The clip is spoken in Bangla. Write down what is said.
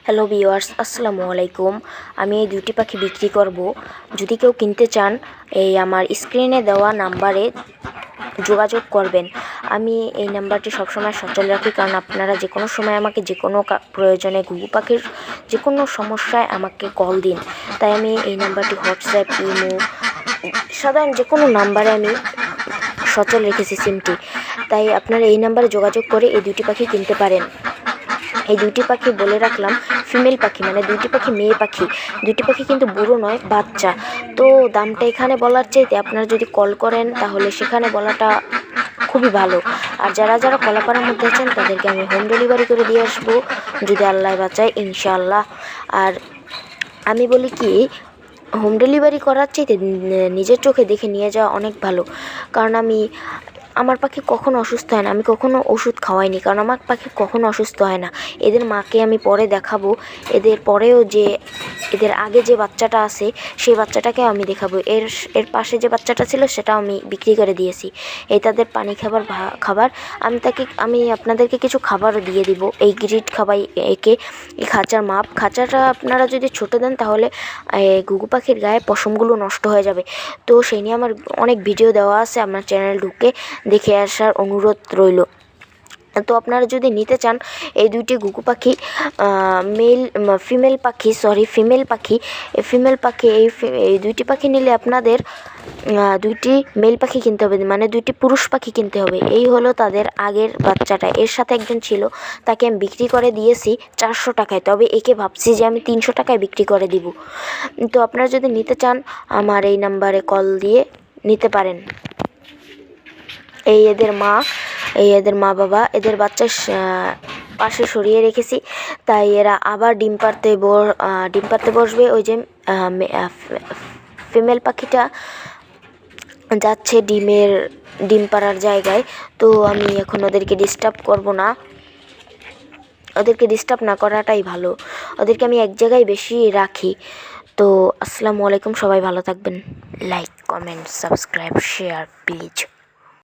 হ্যালো ভিউয়ার্স, আসসালামু আলাইকুম। আমি এই দুটি পাখি বিক্রি করব। যদি কেউ কিনতে চান এই আমার স্ক্রিনে দেওয়া নাম্বারে যোগাযোগ করবেন। আমি এই নাম্বারটি সবসময় সচল রাখি, কারণ আপনারা যে কোনো সময় আমাকে যে কোনো প্রয়োজনে ঘুঘু পাখির যে কোনো সমস্যায় আমাকে কল দিন। তাই আমি এই নাম্বারটি হোয়াটসঅ্যাপ, ইমো, সাধারণ যে কোনো নাম্বারে আমি সচল রেখেছি সিমটি। তাই আপনারা এই নাম্বারে যোগাযোগ করে এই দুটি পাখি কিনতে পারেন। এই দুটি পাখি বলে রাখলাম ফিমেল পাখি, মানে দুটি পাখি মেয়ে পাখি। দুটি পাখি কিন্তু বুড়ো নয়, বাচ্চা। তো দামটা এখানে বলার চাইতে আপনারা যদি কল করেন তাহলে সেখানে বলাটা খুবই ভালো। আর যারা যারা কলাপাড়ার মধ্যে আছেন তাদেরকে আমি হোম ডেলিভারি করে দিয়ে আসবো, যদি আল্লাহ বাঁচায়, ইনশাআল্লাহ। আর আমি বলি কি, হোম ডেলিভারি করার চাইতে নিজের চোখে দেখে নিয়ে যাওয়া অনেক ভালো। কারণ আমার পাখি কখনো অসুস্থ হয় না, আমি কখনো ওষুধ খাওয়াইনি, কারণ আমার পাখি কখনো অসুস্থ হয় না। এদের মাকে আমি পরে দেখাবো, এদের পরেও যে এদের আগে যে বাচ্চাটা আছে সেই বাচ্চাটাকেও আমি দেখাবো। এর পাশে যে বাচ্চাটা ছিল সেটাও আমি বিক্রি করে দিয়েছি। এই তাদের পানি খাবার আমি আপনাদেরকে কিছু খাবারও দিয়ে দিব। এই গ্রিড খাবাই একে। এই খাঁচার মাপ, খাঁচাটা আপনারা যদি ছোটো দেন তাহলে ঘুঘু পাখির গায়ে পশমগুলো নষ্ট হয়ে যাবে। তো সেই নিয়ে আমার অনেক ভিডিও দেওয়া আছে, আমার চ্যানেল ঢুকে দেখে আসার অনুরোধ রইল। তো আপনারা যদি নিতে চান এই দুইটি ঘুঘু পাখি, ফিমেল পাখি, এই দুইটি পাখি নিলে আপনাদের দুইটি মেল পাখি কিনতে হবে, মানে দুইটি পুরুষ পাখি কিনতে হবে। এই হলো তাদের আগের বাচ্চাটা। এর সাথে একজন ছিল, তাকে আমি বিক্রি করে দিয়েছি 400 টাকায়। তবে একে ভাবছি যে আমি 300 টাকায় বিক্রি করে দিব। তো আপনারা যদি নিতে চান আমার এই নাম্বারে কল দিয়ে নিতে পারেন। এই এদের মা বাবা, এদের বাচ্চা পাশে সরিয়ে রেখেছি, তাই এরা আবার ডিম পাড়তে বসবে। ওই যে ফিমেল পাখিটা যাচ্ছে ডিম পাড়ার জায়গায়। তো আমি এখন ওদেরকে ডিস্টার্ব করব না, ওদেরকে ডিস্টার্ব না করাটাই ভালো। ওদেরকে আমি এক জায়গায় বেশি রাখি। তো আসসালামু আলাইকুম, সবাই ভালো থাকবেন। Like, comment, subscribe, share please.